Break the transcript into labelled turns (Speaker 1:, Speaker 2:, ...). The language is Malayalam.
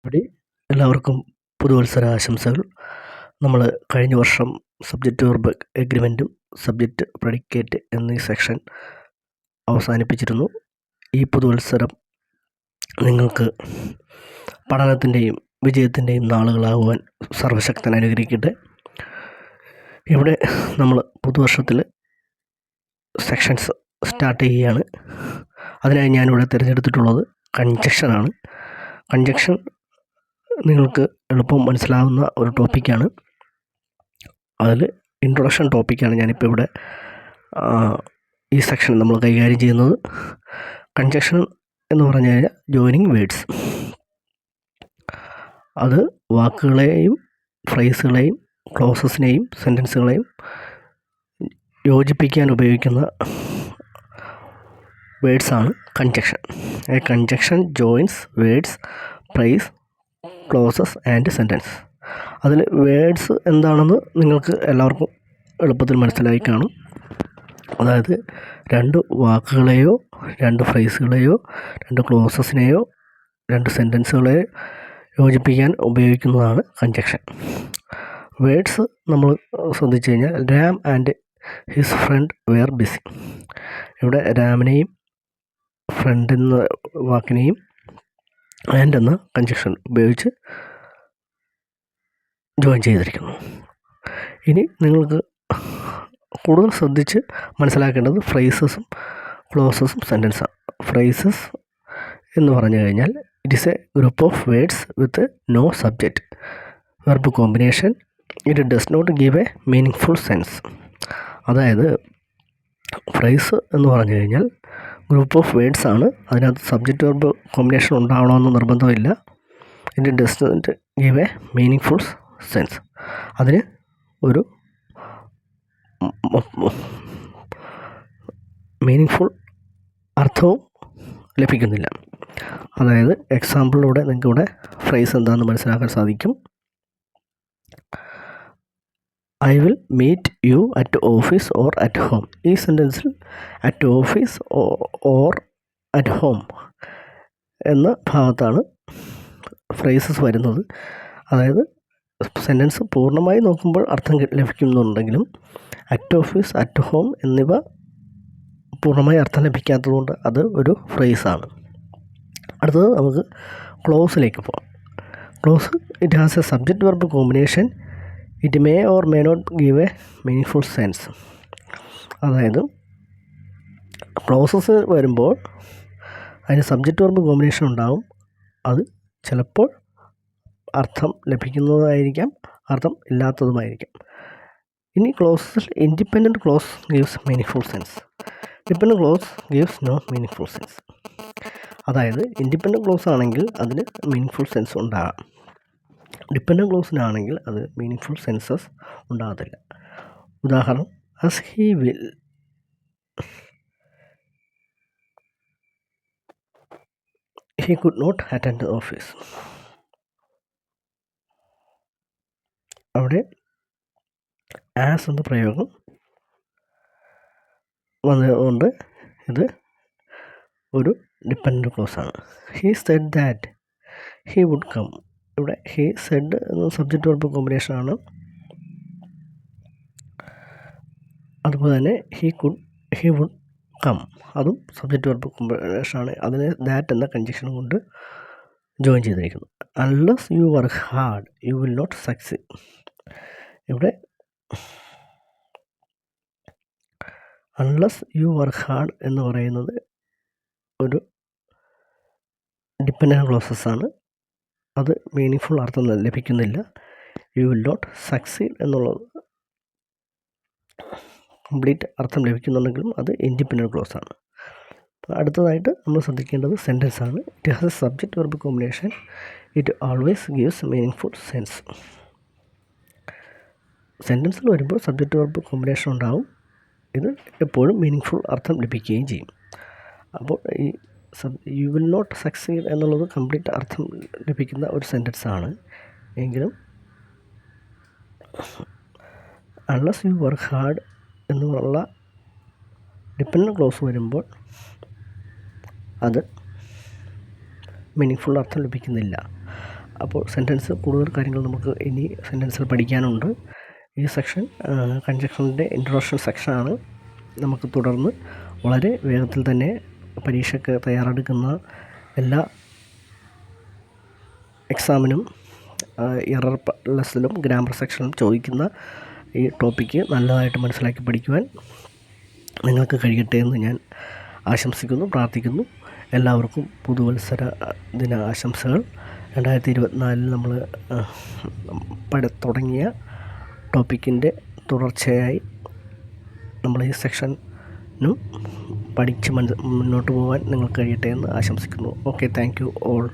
Speaker 1: ഇവിടെ എല്ലാവർക്കും പുതുവത്സര ആശംസകൾ. നമ്മൾ കഴിഞ്ഞ വർഷം സബ്ജക്റ്റ് വെർബ് എഗ്രിമെൻറ്റും സബ്ജക്റ്റ് പ്രെഡിക്കേറ്റ് എന്നീ സെക്ഷൻ അവസാനിപ്പിച്ചിരുന്നു. ഈ പുതുവത്സരം നിങ്ങൾക്ക് പഠനത്തിൻ്റെയും വിജയത്തിൻ്റെയും നാളുകളാകുവാൻ സർവശക്തൻ അനുഗ്രഹിക്കട്ടെ. ഇവിടെ നമ്മൾ പുതുവർഷത്തിൽ സെക്ഷൻസ് സ്റ്റാർട്ട് ചെയ്യുകയാണ്. അതിനായി ഞാനിവിടെ തിരഞ്ഞെടുത്തിട്ടുള്ളത് കൺജക്ഷനാണ്. കൺജക്ഷൻ നിങ്ങൾക്ക് എളുപ്പം മനസ്സിലാവുന്ന ഒരു ടോപ്പിക്കാണ്. അതിൽ ഇൻട്രൊഡക്ഷൻ ടോപ്പിക്കാണ് ഞാനിപ്പോൾ ഇവിടെ ഈ സെക്ഷൻ നമ്മൾ കൈകാര്യം ചെയ്യുന്നത്. കൺജക്ഷൻ എന്ന് പറഞ്ഞു കഴിഞ്ഞാൽ ജോയിനിങ് വേർഡ്സ്. അത് വാക്കുകളെയും ഫ്രേസുകളെയും ക്ലോസസിനെയും സെൻറ്റൻസുകളെയും യോജിപ്പിക്കാൻ ഉപയോഗിക്കുന്ന വേർഡ്സാണ് conjunction. A conjunction joins words, phrase, clauses and sentence. അതിൽ വേർഡ്സ് എന്താണെന്ന് നിങ്ങൾക്ക് എല്ലാവർക്കും എളുപ്പത്തിൽ മനസ്സിലായി കാണും. അതായത് രണ്ട് വാക്കുകളെയോ രണ്ട് ഫ്രേസുകളെയോ രണ്ട് ക്ലോസസിനെയോ രണ്ട് സെൻറ്റൻസുകളെയോ യോജിപ്പിക്കാൻ ഉപയോഗിക്കുന്നതാണ് കൺജക്ഷൻ. വേർഡ്സ് നമ്മൾ ശ്രദ്ധിച്ചു കഴിഞ്ഞാൽ Ram and his friend were busy. ഇവിടെ രാമിനെയും ഫ്രണ്ട് എന്ന വാക്കിനെയും ആൻഡ് എന്ന കൺജക്ഷൻ ഉപയോഗിച്ച് ജോയിൻ ചെയ്തിരിക്കുന്നു. ഇനി നിങ്ങൾക്ക് കൂടുതൽ ശ്രദ്ധിച്ച് മനസ്സിലാക്കേണ്ടത് ഫ്രേസസും ക്ലോസസും സെൻറ്റൻസാണ്. ഫ്രേസസ് എന്ന് പറഞ്ഞു കഴിഞ്ഞാൽ it is a group of words with no subject verb combination. It does not give a meaning full sense. അതായത് ഫ്രേസ് എന്ന് പറഞ്ഞു കഴിഞ്ഞാൽ ഗ്രൂപ്പ് ഓഫ് വേർഡ്സ് ആണ്. അതിനകത്ത് സബ്ജക്റ്റ് വെർബ് കോമ്പിനേഷൻ ഉണ്ടാവണമെന്ന് നിർബന്ധമില്ല. It does not give a meaning full sense. അതിന് ഒരു മീനിങ് ഫുൾ അർത്ഥവും ലഭിക്കുന്നില്ല. അതായത് എക്സാമ്പിളിലൂടെ നിങ്ങൾക്ക് ഇവിടെ ഫ്രേസ് എന്താണെന്ന് മനസ്സിലാക്കാൻ സാധിക്കും. I will meet you at office or at home. ഈ സെൻറ്റൻസിൽ at office or at home എന്ന ഭാഗത്താണ് ഫ്രേസസ് വരുന്നത്. അതായത് സെൻറ്റൻസ് പൂർണ്ണമായി നോക്കുമ്പോൾ അർത്ഥം ലഭിക്കുന്നുണ്ടെങ്കിലും അറ്റ് ഓഫീസ് അറ്റ് ഹോം എന്നിവ പൂർണ്ണമായി അർത്ഥം ലഭിക്കാത്തതുകൊണ്ട് അത് ഒരു ഫ്രേസാണ്. അടുത്തത് നമുക്ക് ക്ലോസിലേക്ക് പോകാം. Clause it has a subject verb combination. It may or may not give a meaning full sense. അതായത് ക്ലോസസ് വരുമ്പോൾ അതിന് സബ്ജക്റ്റ് വെർബ് കോമ്പിനേഷൻ ഉണ്ടാവും. അത് ചിലപ്പോൾ അർത്ഥം ലഭിക്കുന്നതായിരിക്കാം, അർത്ഥം ഇല്ലാത്തതുമായിരിക്കാം. ഇനി ക്ലോസസിൽ independent clause gives meaning full sense. Dependent clause gives no meaning full sense. അതായത് ഇൻഡിപെൻഡൻറ്റ് ക്ലോസ് ആണെങ്കിൽ അതിന് മീനിങ് ഫുൾ സെൻസ് ഉണ്ടാകാം. ഡിപെൻഡൻറ്റ് ക്ലോസിനാണെങ്കിൽ അത് മീനിങ് ഫുൾ സെൻസസ് ഉണ്ടാകത്തില്ല. ഉദാഹരണം, as he will, he could not attend the office. അവിടെ ആസ് എന്ന പ്രയോഗം വന്നതുകൊണ്ട് ഇത് ഒരു ഡിപെൻഡൻറ്റ് ക്ലോസാണ്. He said that he would come. ഇവിടെ ഹി സെഡ് എന്ന സബ്ജക്റ്റ് വെർബ് കോമ്പിനേഷനാണ്. അതുപോലെ തന്നെ ഹി വുഡ് കം, അതും സബ്ജക്റ്റ് വെർബ് കോമ്പിനേഷനാണ്. അതിനെ ദാറ്റ് എന്ന കൺജക്ഷൻ കൊണ്ട് ജോയിൻ ചെയ്തിരിക്കുന്നു. Unless you work hard you will not succeed. ഇവിടെ അൺലെസ് യു വർക്ക് ഹാർഡ് എന്ന് പറയുന്നത് ഒരു ഡിപെൻഡൻറ്റ് ക്ലോസസ് ആണ്. അത് മീനിങ് ഫുൾ അർത്ഥം ലഭിക്കുന്നില്ല. യു വിൽ നോട്ട് സക്സീഡ് എന്നുള്ളത് കംപ്ലീറ്റ് അർത്ഥം ലഭിക്കുന്നുണ്ടെങ്കിലും അത് ഇൻഡിപെൻഡൻറ്റ് ക്ലോസ് ആണ്. അടുത്തതായിട്ട് നമ്മൾ ശ്രദ്ധിക്കേണ്ടത് സെൻറ്റൻസ് ആണ്. It has a subject verb combination. It always gives meaning full sense. സെൻറ്റൻസിൽ വരുമ്പോൾ സബ്ജക്റ്റ് വെർബ് കോമ്പിനേഷൻ ഉണ്ടാവും. ഇത് എപ്പോഴും മീനിങ് ഫുൾ അർത്ഥം ലഭിക്കുകയും ചെയ്യും. അപ്പോൾ ഈ യു വിൽ നോട്ട് സക്സീഡ് എന്നുള്ളത് കംപ്ലീറ്റ് അർത്ഥം ലഭിക്കുന്ന ഒരു സെൻറ്റൻസ് ആണ്. എങ്കിലും അൺലെസ് യു വർക്ക് ഹാർഡ് എന്നുള്ള ഡിപെൻഡൻറ്റ് ക്ലോസ് വരുമ്പോൾ അത് മീനിങ് ഫുൾ അർത്ഥം ലഭിക്കുന്നില്ല. അപ്പോൾ സെൻറ്റൻസ് കൂടുതൽ കാര്യങ്ങൾ നമുക്ക് ഇനി സെൻറ്റൻസിൽ പഠിക്കാനുണ്ട്. ഈ സെക്ഷൻ കൺജക്ഷൻ്റെ ഇൻട്രൊഡക്ഷൻ സെക്ഷനാണ്. നമുക്ക് തുടർന്ന് വളരെ വേഗത്തിൽ തന്നെ പരീക്ഷയ്ക്ക് തയ്യാറെടുക്കുന്ന എല്ലാ എക്സാമിനും എറർ ലെസ്സിലും ഗ്രാമർ സെക്ഷനിലും ചോദിക്കുന്ന ഈ ടോപ്പിക്ക് നല്ലതായിട്ട് മനസ്സിലാക്കി പഠിക്കുവാൻ നിങ്ങൾക്ക് കഴിയട്ടെ എന്ന് ഞാൻ ആശംസിക്കുന്നു, പ്രാർത്ഥിക്കുന്നു. എല്ലാവർക്കും പുതുവത്സര ദിന ആശംസകൾ. 2024 നമ്മൾ തുടങ്ങിയ ടോപ്പിക്കിൻ്റെ തുടർച്ചയായി നമ്മൾ ഈ സെക്ഷനും പഠിച്ച് മുന്നോട്ട് പോകാൻ നിങ്ങൾക്ക് കഴിയട്ടെ എന്ന് ആശംസിക്കുന്നു. Okay, thank you all.